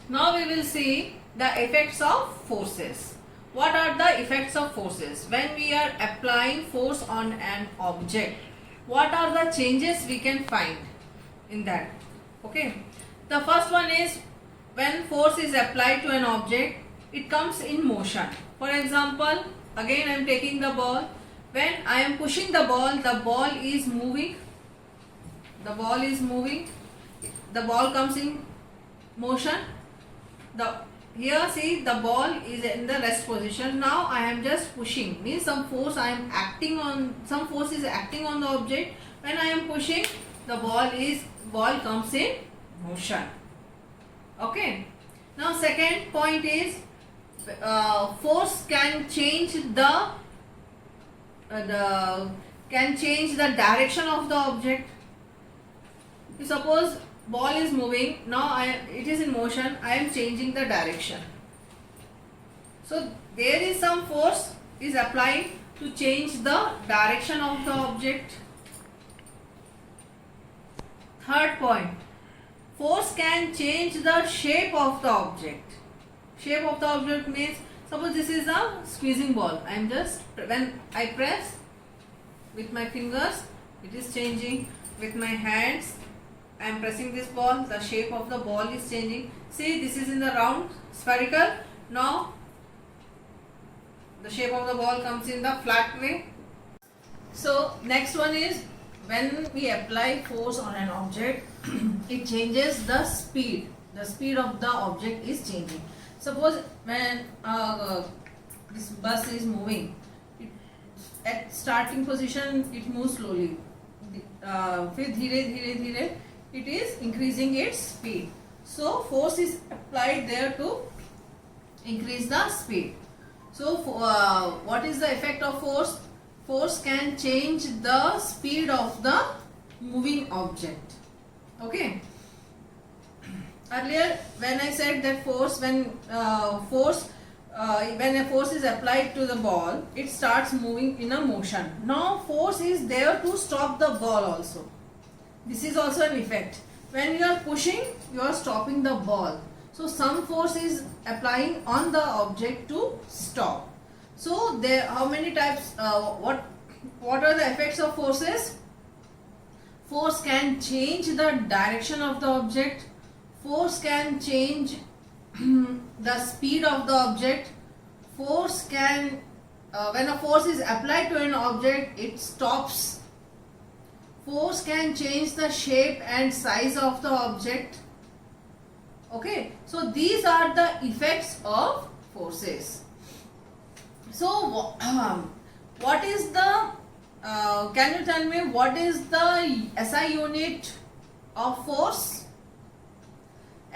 Now we will see the effects of forces. What are the effects of forces? When we are applying force on an object, what are the changes we can find in that? Okay. The first one is when force is applied to an object, it comes in motion. For example, again I am taking the ball. When I am pushing the ball is moving. The ball is moving. The ball comes in motion. Here see the ball is in the rest position. Now I am just pushing, means some force is acting on the object. When I am pushing, the ball comes in motion. Okay. Now second point is force can change the direction of the object. Suppose ball is moving, now it is in motion, I am changing the direction. So there is some force is applied to change the direction of the object. Third point, force can change the shape of the object. Shape of the object means, suppose this is a squeezing ball. When I press with my fingers, it is changing. With my hands, I am pressing this ball, the shape of the ball is changing. See, this is in the round, spherical. Now, the shape of the ball comes in the flat way. So, next one is when we apply force on an object, it changes the speed. The speed of the object is changing. Suppose when this bus is moving, at starting position it moves slowly. फिर धीरे धीरे धीरे it is increasing its speed. So force is applied there to increase the speed. So what is the effect of force? Force can change the speed of the moving object. Okay. Earlier when I said that when a force is applied to the ball, it starts moving in a motion. Now force is there to stop the ball also. This is also an effect. When you are pushing, you are stopping the ball. So some force is applying on the object to stop. So there, how many types? What are the effects of forces? Force can change the direction of the object. Force can change the speed of the object. Force can, when a force is applied to an object, it stops. Force can change the shape and size of the object. Okay, so these are the effects of forces. So what is the, can you tell me what is the SI unit of force?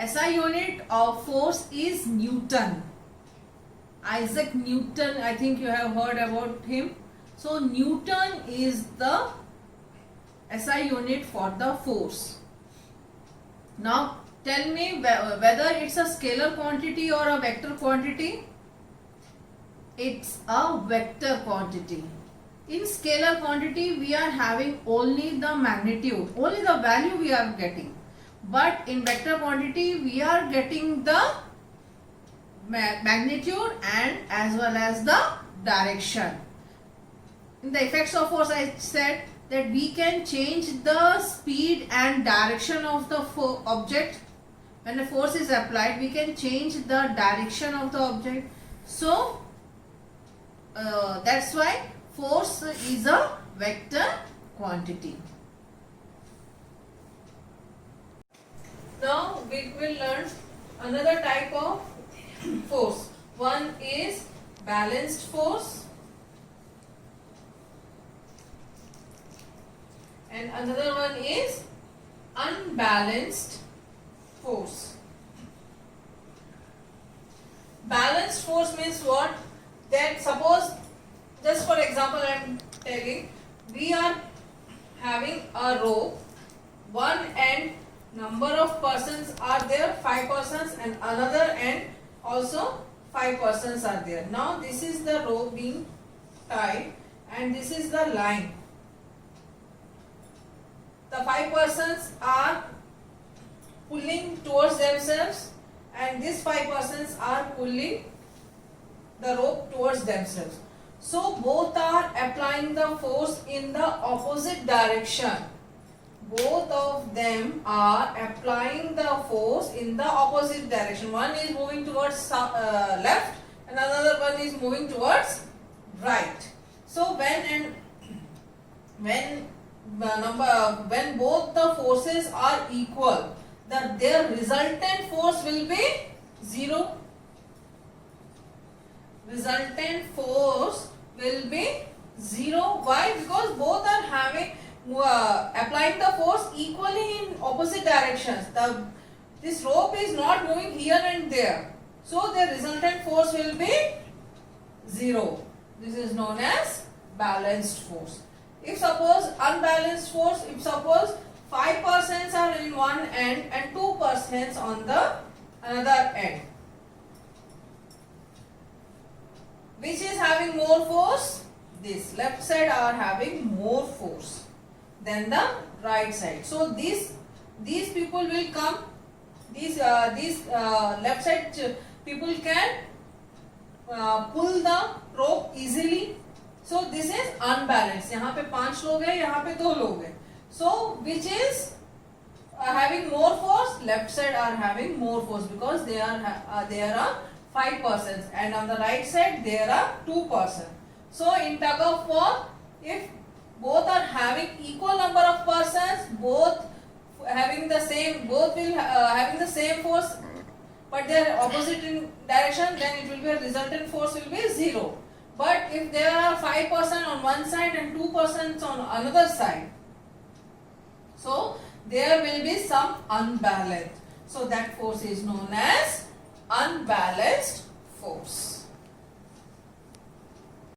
SI unit of force is Newton. Isaac Newton, I think you have heard about him. So Newton is the SI unit for the force. Now tell me whether it's a scalar quantity or a vector quantity. It's a vector quantity. In scalar quantity we are having only the magnitude, only the value we are getting. But in vector quantity we are getting the magnitude and as well as the direction. In the effects of force I said that we can change the speed and direction of the object. When a force is applied, we can change the direction of the object. So that's why force is a vector quantity. Now we will learn another type of force. One is balanced force and another one is unbalanced force. Balanced force means what? That suppose, just for example I am telling, we are having a row, one end number of persons are there, 5 persons, and another end also 5 persons are there. Now this is the row being tied and this is the line. The 5 persons are pulling towards themselves and these 5 persons are pulling the rope towards themselves. So both are applying the force in the opposite direction. Both of them are applying the force in the opposite direction. One is moving towards left and another one is moving towards right. So when both the forces are equal, their resultant force will be 0. Resultant force will be 0. Why? Because both are having applying the force equally in opposite directions. This rope is not moving here and there, so the resultant force will be 0. This is known as balanced force. If suppose unbalanced force, if suppose 5 persons are in one end and 2 persons on the another end, which is having more force? This left side are having more force than the right side. So these people will come. These left side people can pull the rope easily. So this is unbalanced. यहाँ पे 5 लोग हैं, यहाँ पे 2 लोग हैं. So which is having more force? Left side are having more force because there are 5 persons, and on the right side there are 2 persons. So in tug of war, if both are having equal number of persons, both having the same force, but they are opposite in direction, then it will be a resultant force will be 0. But if there are 5 persons on one side and 2 persons on another side, so there will be some unbalance. So that force is known as unbalanced force.